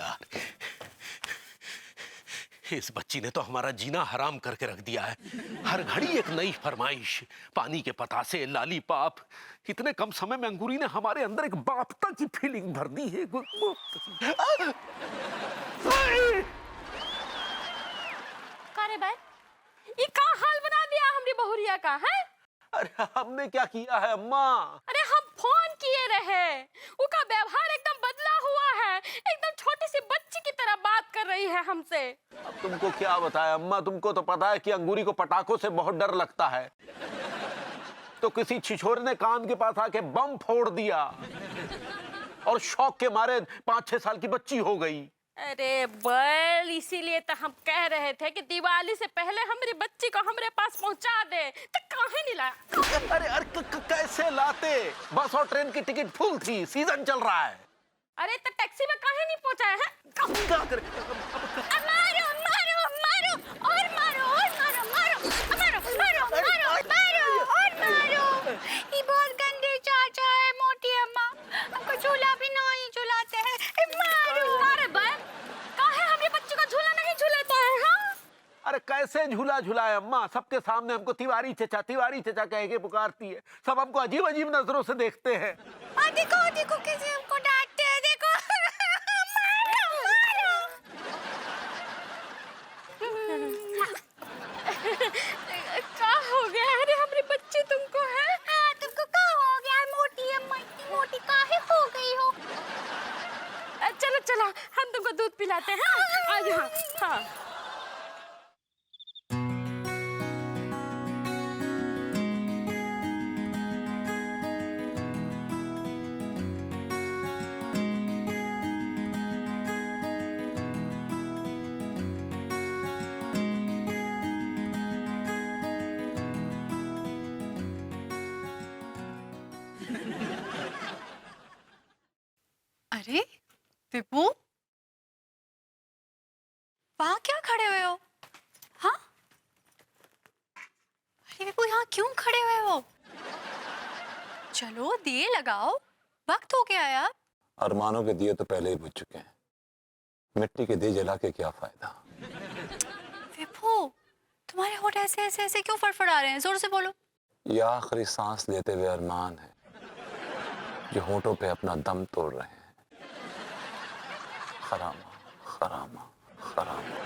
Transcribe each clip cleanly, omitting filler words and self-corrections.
यार, इस बच्ची ने तो हमारा जीना हराम करके रख दिया है। हर घड़ी एक नई फरमाइश, पानी के पतासे, लॉलीपॉप। इतने कम समय में अंगूरी ने हमारे अंदर एक बापता की फीलिंग भर दी है। अरे भाई, ये का हाल बना दिया हमरी बहुरिया का है? अरे हमने क्या किया है अम्मा? अरे हम फोन किए रहे, उसका व्यवहार एकदम बदला हुआ है, एकदम छोटी सी बच्ची की तरह बात कर रही है हमसे। अब तुमको क्या बताएं अम्मा, तुमको तो पता है कि अंगूरी को पटाखों से बहुत डर लगता है। तो किसी छिछोरे ने कान के पास आके बम फोड़ दिया और शौक के मारे 5-6 साल की बच्ची हो गई। अरे बल, इसीलिए तो हम कह रहे थे कि दिवाली से पहले हमारी बच्ची को हमारे पास पहुंचा दे, तो काहे नहीं लाया? अरे कैसे लाते? बस और ट्रेन की टिकट फुल थी, सीजन चल रहा है। अरे तो टैक्सी में काहे नहीं पहुंचाए हैं? क्या करे? मारो मारो मारो और मारो और मारो मारो मारो मारो मारो मारो और मारो। ये बहुत गंदे चाचा है मोटी अम्मा, हमको झूला भी नहीं झूलाते हैं। मारो। अरे बहन, काहे हमारे बच्चे को झूला नहीं झूलाता है? हाँ, अरे कैसे झूला झुलाए अम्मा? सबके सामने हमको तिवारी चचा कह के पुकारती है। सब हमको अजीब अजीब नजरों से देखते हैं। देखो देखो कैसे हमको डांटते हैं, देखो। मारो मारो। क्या हो गया? अरे हमारी बच्ची तुमको है? हाँ, तुमको क्या हो गया? मोटी अम्मा इतनी मोटी काहे हो गई हो? चलो चलो, हम तुमको दूध पिलाते हैं। आ जाओ। हाँ। अरे विपू, वहां क्या खड़े हुए हो? हाँ, अरे विपू, यहाँ क्यों खड़े हुए हो? चलो दिए लगाओ, वक्त हो गया यार। अरमानों के दिए तो पहले ही बुझ चुके हैं, मिट्टी के दिए जला के क्या फायदा। विपू, तुम्हारे होठ ऐसे ऐसे ऐसे क्यों फड़फड़ा रहे हैं? जोर से बोलो। ये आखिरी सांस लेते हुए अरमान है जो होठों पे अपना दम तोड़ रहे हैं। खरामा खरामा खरामा।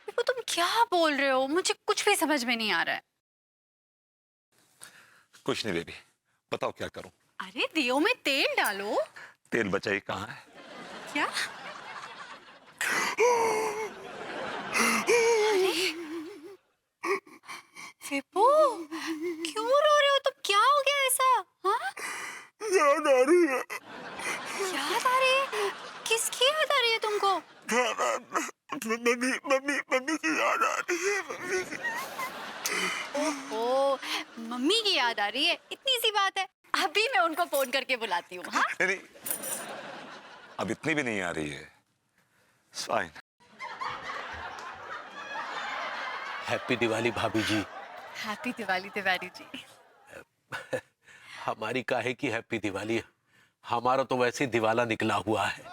विपू, तुम क्या बोल रहे हो? मुझे कुछ भी समझ में नहीं आ रहा है। कुछ नहीं बेबी, बताओ क्या करूं? अरे दियों में तेल डालो। तेल बचाई कहाँ है? क्या? विपू, क्यों रो रहे हो तुम? क्या हो गया ऐसा? हाँ? याद आ रही है। याद आ रही है? किसकी याद आ रही है तुमको? मम्मी की याद आ रही है। मम्मी की। ओहो, मम्मी की याद आ रही है? इतनी सी बात है, अभी मैं उनको फोन करके बुलाती हूँ। हाँ? नहीं, अब इतनी भी नहीं आ रही है। फाइन। हैप्पी दिवाली भाभी जी। हैप्पी दिवाली तिवारी जी। हमारी काहे की हैप्पी दिवाली? हमारा तो वैसे ही दिवाला निकला हुआ है।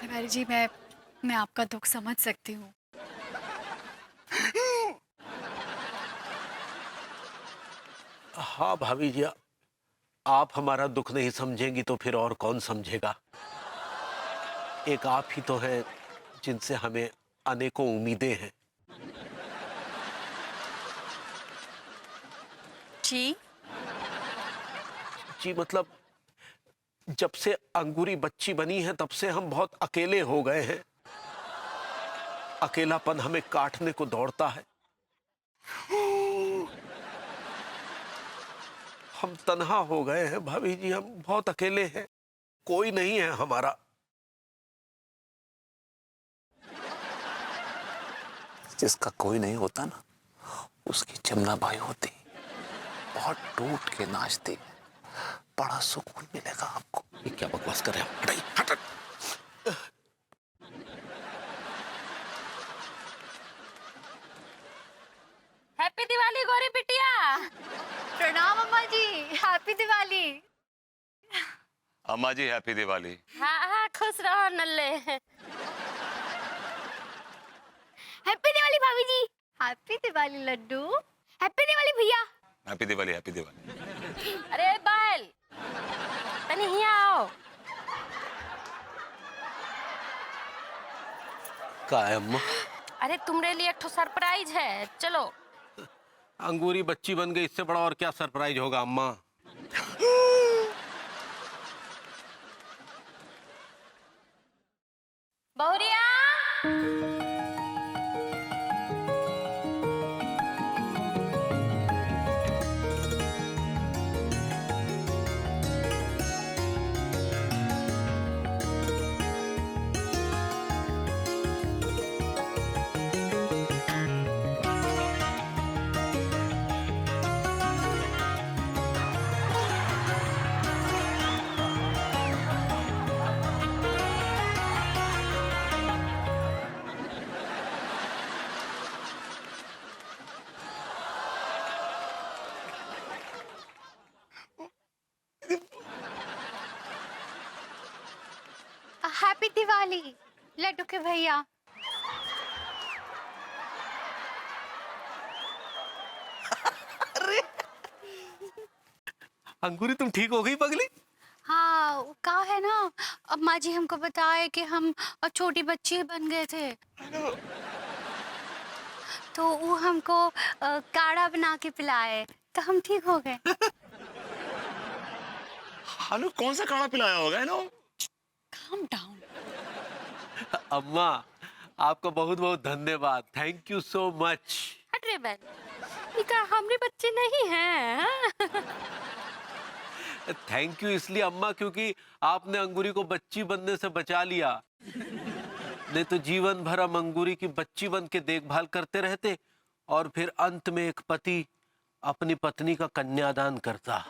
तिवारी जी, मैं आपका दुख समझ सकती हूँ। हाँ भाभी जी, आप हमारा दुख नहीं समझेंगी तो फिर और कौन समझेगा? एक आप ही तो हैं जिनसे हमें अनेकों उम्मीदें हैं। जी? जी मतलब, जब से अंगूरी बच्ची बनी है तब से हम बहुत अकेले हो गए हैं। अकेलापन हमें काटने को दौड़ता है। हम तन्हा हो गए हैं भाभी जी, हम बहुत अकेले हैं, कोई नहीं है हमारा। जिसका कोई नहीं होता ना, उसकी जमुना बाई होती, बहुत टूट के नाचती, बड़ा सुकून मिलेगा आपको। ये क्या बकवास कर रहे हो? हटाइए, हट। हैप्पी दिवाली गौरी बिटिया। प्रणाम अम्मा जी, हैप्पी दिवाली। अम्मा अम्मा जी हैप्पी दिवाली। हाँ हाँ खुश रहो नल्ले। हैप्पी दिवाली भाभी जी। हैप्पी दिवाली लड्डू। हैप्पी दिवाली भैया। Happy Diwali, happy Diwali. अरे बैल तनी हिया आओ। का है अम्मा? अरे तुम्हारे लिए एक ठो सरप्राइज है, चलो। अंगूरी बच्ची बन गई, इससे बड़ा और क्या सरप्राइज होगा अम्मा? बहुरिया हैप्पी दिवाली लड्डू के भैया। अंगूरी तुम ठीक हो गई पगली? हाँ कहा है ना, अम्मा जी हमको बताए कि हम छोटी बच्ची बन गए थे, तो वो हमको काढ़ा बना के पिलाए तो हम ठीक हो गए। हालो कौन सा काढ़ा पिलाया होगा ना? Calm down. अम्मा आपका बहुत बहुत धन्यवाद, थैंक यू सो मच। हट रे बैल, ये क्या हमरे बच्चे नहीं हैं? हाँ? थैंक यू इसलिए अम्मा क्योंकि आपने अंगूरी को बच्ची बनने से बचा लिया, नहीं तो जीवन भर हम अंगूरी की बच्ची बन के देखभाल करते रहते और फिर अंत में एक पति अपनी पत्नी का कन्यादान करता।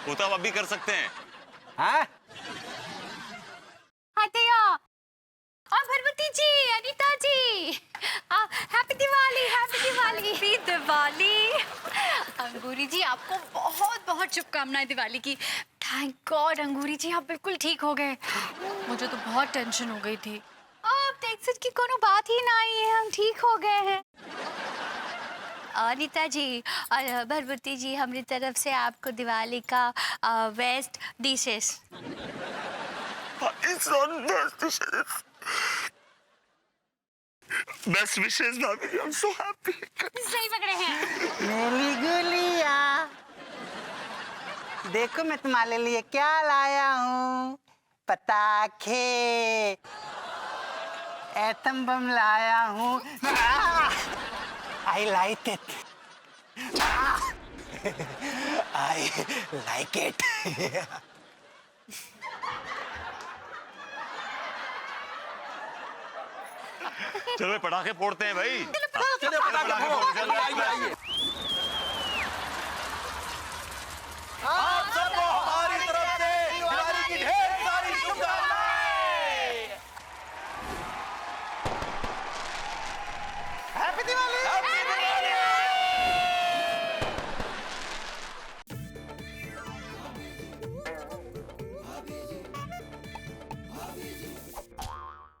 वो तो अब भी कर सकते हैं। हाँ? हटिया और Bharwati ji, Anita ji, happy Diwali, happy Diwali. Happy Diwali. Angoori ji आपको बहुत बहुत शुभकामनाएं दिवाली की। थैंक गॉड अंगूरी जी आप बिल्कुल ठीक हो गए, मुझे तो बहुत टेंशन हो गई थी। अब टेंशन की कोनो बात ही ना आई है, हम ठीक हो गए हैं। अनीता जी और भरवती जी हमारी तरफ से आपको दिवाली का बेस्ट डिशेस। बेस्ट विशेस भाभी, आई एम सो हैप्पी। सही पकड़े हैं। मेरी गुलिया, देखो मैं तुम्हारे लिए क्या लाया हूँ। पटाखे, एटम बम लाया हूँ। I like it, I like it. चलो पटाखे फोड़ते हैं भाई। चलो पटाखे फोड़ो, चलो, आइए, आइए।